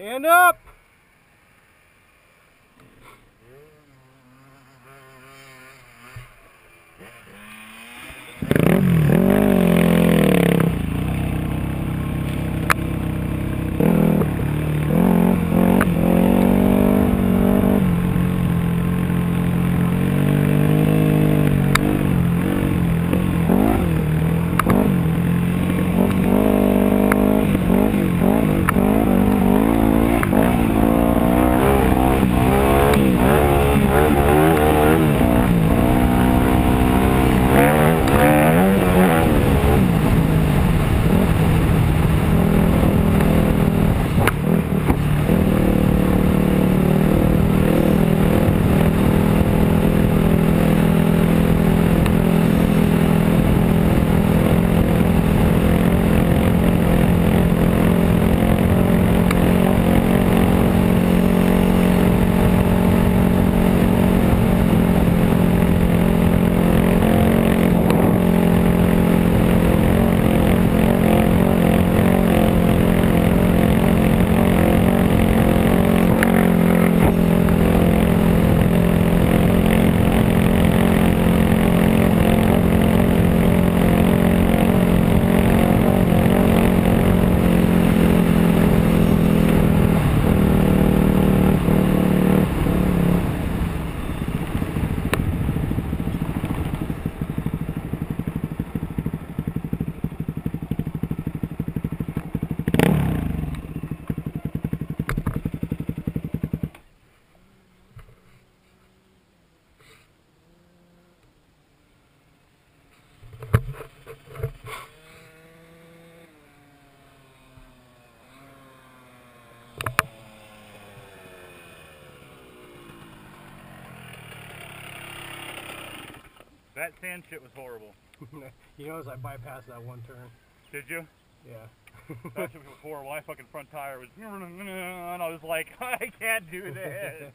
Stand up! That sand shit was horrible. You notice I bypassed that one turn. Did you? Yeah. That shit was horrible. My fucking front tire was, and I was like, I can't do this.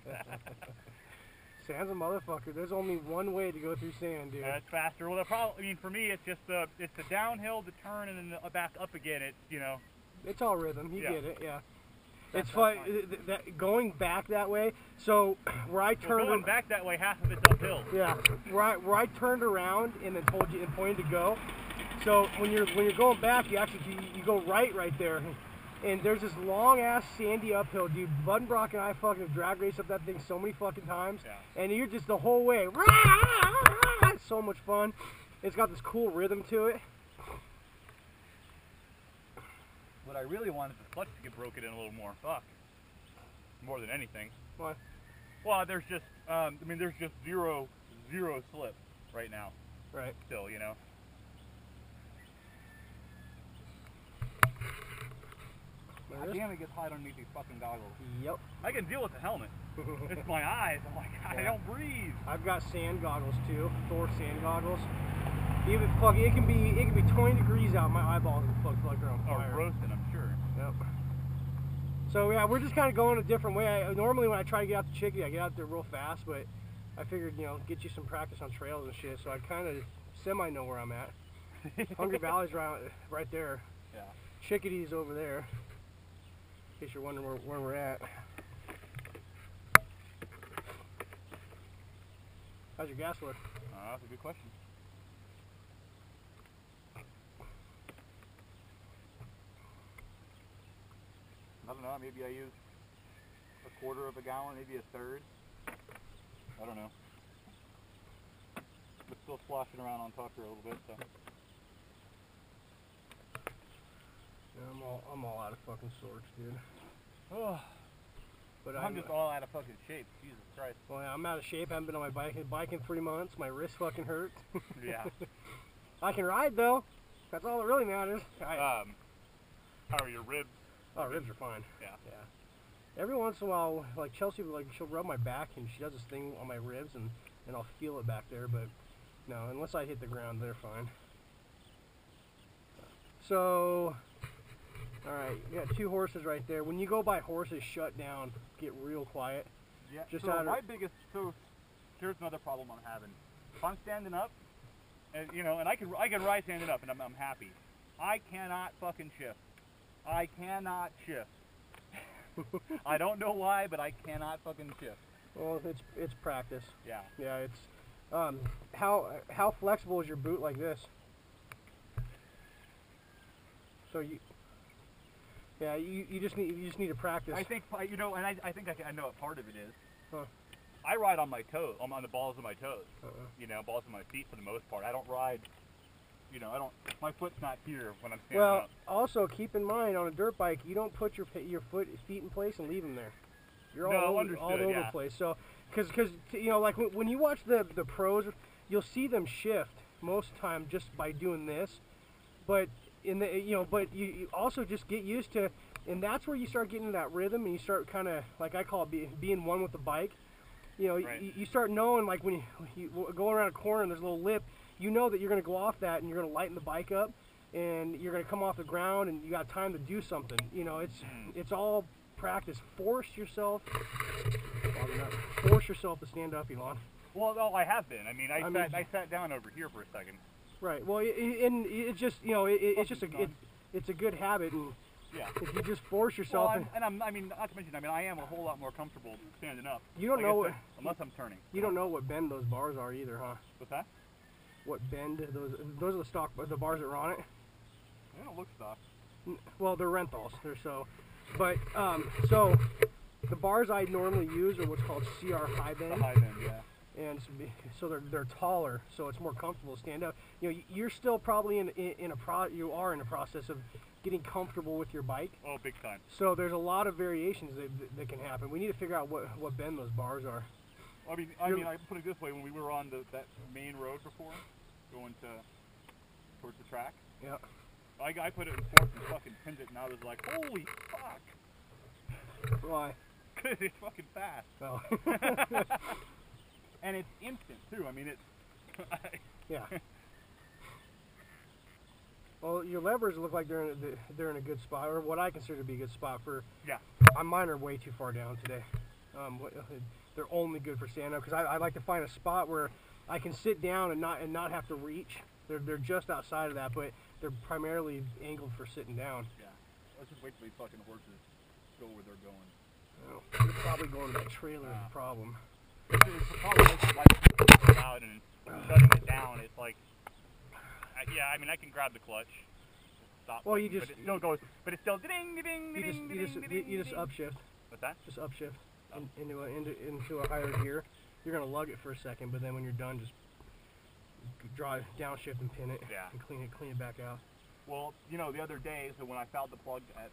Sand's a motherfucker. There's only one way to go through sand, dude. That's faster. Well, the problem, I mean, for me, it's just the downhill, the turn, and then the back up again. It's, you know. It's all rhythm. You get it, yeah. That's it's fun. Going back that way. So where I turned. Going back that way, half of it's uphill. Yeah. Where I turned around and then told you and pointed to go. So when you're going back, you actually you go right there, and there's this long ass sandy uphill, dude. Buddenbrock and I fucking drag race up that thing so many fucking times, and you're just the whole way. It's so much fun. It's got this cool rhythm to it. What I really wanted is the clutch to get broken in a little more. Fuck. More than anything. What? Well, there's just, I mean, there's just zero slip right now. Right. Still, you know. Damn, it gets hot underneath these fucking goggles. Yep. I can deal with the helmet. It's my eyes. I'm like, I don't breathe. I've got sand goggles too. Thor sand goggles. Even fuck, it can be 20 degrees out. My eyeballs are fucking on fire. Oh, roasting, I'm sure. Yep. So yeah, we're just kind of going a different way. Normally when I try to get out to Chickadee, I get out there real fast, but I figured, you know, get you some practice on trails and shit. So I kind of semi know where I'm at. Hungry Valley's right there. Yeah. Chickadee's over there. In case you're wondering where we're at. How's your gas load? That's a good question. I don't know, maybe I use a quarter of a gallon, maybe a third. I don't know. But still sloshing around on top here a little bit, so. Yeah, I'm I'm all out of fucking sorts, dude. Oh. But I'm just all out of fucking shape. Jesus Christ. Well, yeah, I'm out of shape. I haven't been on my bike in 3 months. My wrist fucking hurt. Yeah. I can ride though. That's all that really matters. How are your ribs? Oh, ribs are fine. Yeah. Yeah. Every once in a while, like Chelsea, like she'll rub my back and she does this thing on my ribs, and I'll feel it back there. But no, unless I hit the ground, they're fine. So, all right, you got 2 horses right there. When you go by horses, shut down, get real quiet. Yeah. Just so out of, here's another problem I'm having. If I'm standing up, and and I can ride standing up, and I'm happy. I cannot fucking shift. I cannot shift. I don't know why, but I cannot fucking shift. Well, it's practice. Yeah. Yeah, it's how flexible is your boot like this? So you just need to practice. I think and I think I know what part of it is. Huh. I ride on my toes, on the balls of my toes. Balls of my feet for the most part. I don't ride. My foot's not here when I'm standing up. Well, also keep in mind on a dirt bike, you don't put your feet in place and leave them there. You're all over the place. So, because like when you watch the pros, you'll see them shift most of the time just by doing this. But but you also just get used to, and that's where you start getting that rhythm, and you start kind of, like I call it, being one with the bike. Right. You start knowing, like when you go around a corner and there's a little lip, you know that you're going to go off that and you're going to lighten the bike up, and you're going to come off the ground and you got time to do something. It's all practice. Force yourself to stand up, Elon. Well, I have been. I sat down over here for a second. Right. Well, and it's just it's a good habit, and yeah. If you just force yourself. Well, not to mention, I am a whole lot more comfortable standing up. You don't know unless I'm turning. You don't know what bend those bars are either, huh? What's that? What bend those are the bars that are on it. They don't look stock. Well, they're Rentals. So the bars I normally use are what's called CR high bend. The high bend, yeah. And so they're taller, so it's more comfortable to stand up. You're still probably in a process of getting comfortable with your bike. Oh, big time. So there's a lot of variations that can happen. We need to figure out what bend those bars are. I put it this way: when we were on that main road before, going towards the track. Yeah. I put it in fourth and fucking pinned it, and I was like, holy fuck. Why? Because it's fucking fast. Oh. And it's instant too. It's. Yeah. Well, your levers look like they're in a good spot, or what I consider to be a good spot for. Yeah. Mine are way too far down today. They're only good for stand up because I like to find a spot where I can sit down and not have to reach. They're just outside of that, but they're primarily angled for sitting down. Yeah. Let's just wait till these fucking horses go where they're going. Oh, they're probably going to that trailer is the problem. It's probably makes the light out and shutting it down. It's like, yeah, I can grab the clutch. Stop. Well, but it still goes, but it's still ding, ding, ding, ding. You just upshift. What's that? Just upshift into a higher gear. You're gonna lug it for a second, but then when you're done, just drive downshift and pin it. Yeah. And clean it back out. Well, the other day, so when I fouled the plug at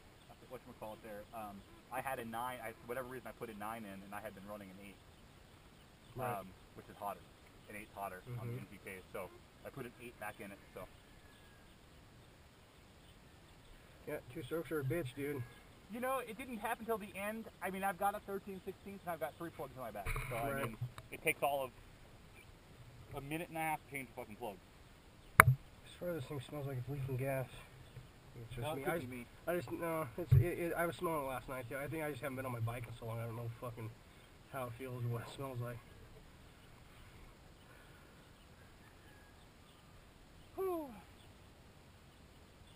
whatchamacallit there, I had a 9. For whatever reason, I put a 9 in, and I had been running an 8. Right. Which is hotter. An 8's hotter on the NPK. So I put an 8 back in it. So. Yeah, 2 strokes are a bitch, dude. It didn't happen till the end. I've got a 13/16, and I've got 3 plugs in my back. So right. It takes all of a minute and a half to change the fucking plug. I swear this thing smells like it's leaking gas. It's just me. I was smelling it last night. I think I just haven't been on my bike in so long. I don't know fucking how it feels or what it smells like. Whew.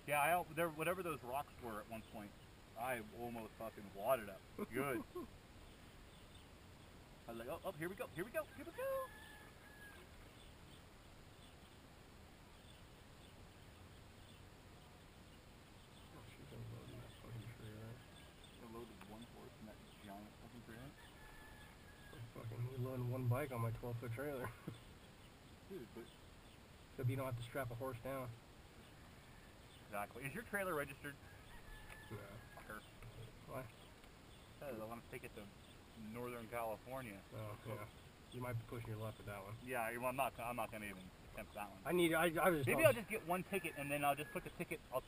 Yeah, whatever those rocks were at one point, I almost fucking wadded up. Good. I was like, oh, here we go. Loaded 1 horse in that giant fucking trailer. Fucking loading 1 bike on my 12-foot trailer. Dude, but... Except you don't have to strap a horse down. Exactly. Is your trailer registered? I want to take it to Northern California. Oh, yeah. You might be pushing your luck with that one. Yeah, well, I'm not going to even attempt that one. Maybe I'll just get one ticket and then I'll just put the ticket. I'll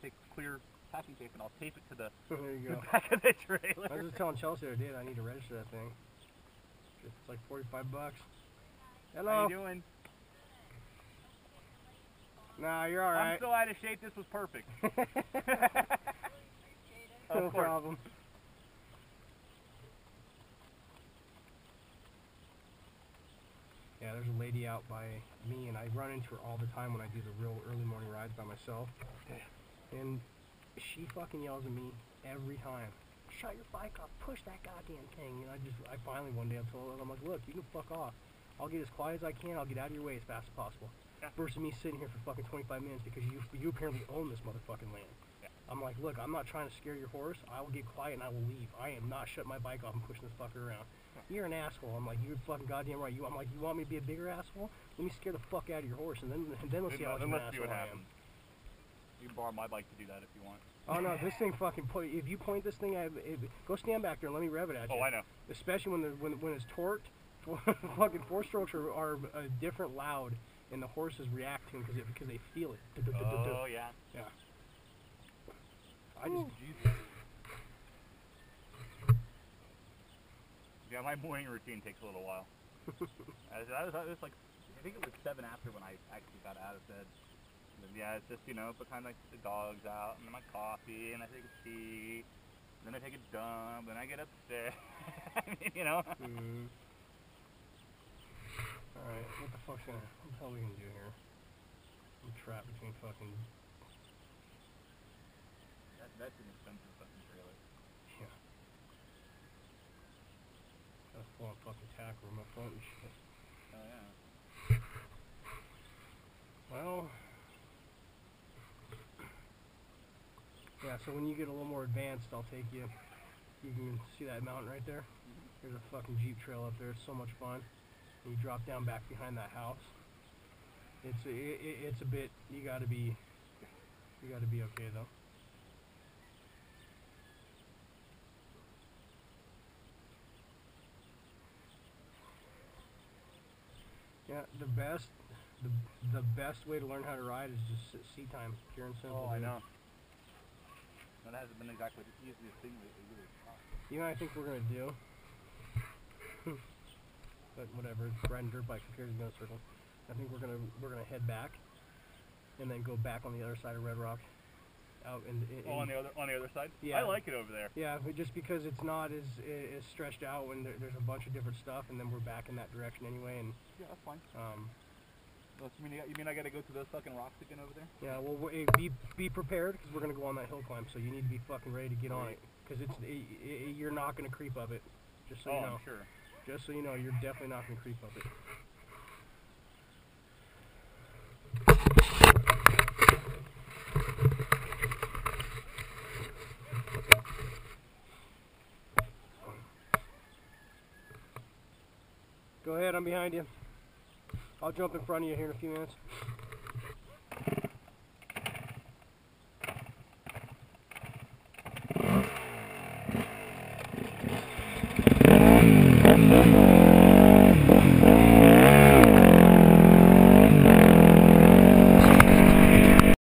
take clear packing tape and I'll tape it to the, there you go. the back of the trailer. I was just telling Chelsea the other day that I need to register that thing. It's like $45. Hello. How you doing? Nah, you're all right. I'm so out of shape. This was perfect. No problem. Yeah, there's a lady out by me, and I run into her all the time when I do the real early morning rides by myself. And she fucking yells at me every time. Shut your bike off, push that goddamn thing. And I finally one day I told her, I'm like, look, you can fuck off. I'll get as quiet as I can, I'll get out of your way as fast as possible. Yeah. Versus me sitting here for fucking 25 minutes because you apparently own this motherfucking land. Yeah. I'm like, look, I'm not trying to scare your horse. I will get quiet and I will leave. I am not shutting my bike off and pushing this fucker around. You're an asshole. I'm like, you're fucking goddamn right. I'm like, you want me to be a bigger asshole? Let me scare the fuck out of your horse, and then let's see how much of an asshole I am. You can borrow my bike to do that if you want. Oh no, this thing fucking if you point this thing at go stand back there and let me rev it at you. Oh, I know. Especially when it's torqued, fucking four strokes are different loud, and the horses react to them because they feel it. Oh yeah. Yeah. Jesus. Yeah, my morning routine takes a little while. I was like, I think it was 7 after when I actually got out of bed. And yeah, it's just, you know, put time like the dogs out, and then my coffee, and I take a tea, and then I take a dump, and I get upstairs. You know? Mm. Alright, what the hell are we gonna do here? I'm trapped between fucking... That's an expensive fucking trailer. Yeah. Got a full-on fucking tackle in my front and shit. Oh yeah. Well... Yeah, so when you get a little more advanced, I'll take you. You can see that mountain right there? There's a fucking Jeep trail up there. It's so much fun. And you drop down back behind that house. It's a bit. You gotta be okay though. Yeah, the best way to learn how to ride is just seat time, pure and simple. Oh, I know. That hasn't been exactly the easiest thing lately either. You know what I think we're gonna do? But whatever, riding dirt bike compared to no circle. I think we're gonna head back, and then go back on the other side of Red Rock, out in on the other side. Yeah, I like it over there. Yeah, but just because it's not as stretched out when there's a bunch of different stuff, and then we're back in that direction anyway. And yeah, that's fine. You mean I gotta go through those fucking rocks again over there? Yeah, well, be prepared because we're gonna go on that hill climb, so you need to be fucking ready to get on it because you're not gonna creep up it. Just so you know. I'm sure. Just so you know, you're definitely not gonna creep up it. Go ahead, I'm behind you. I'll jump in front of you here in a few minutes.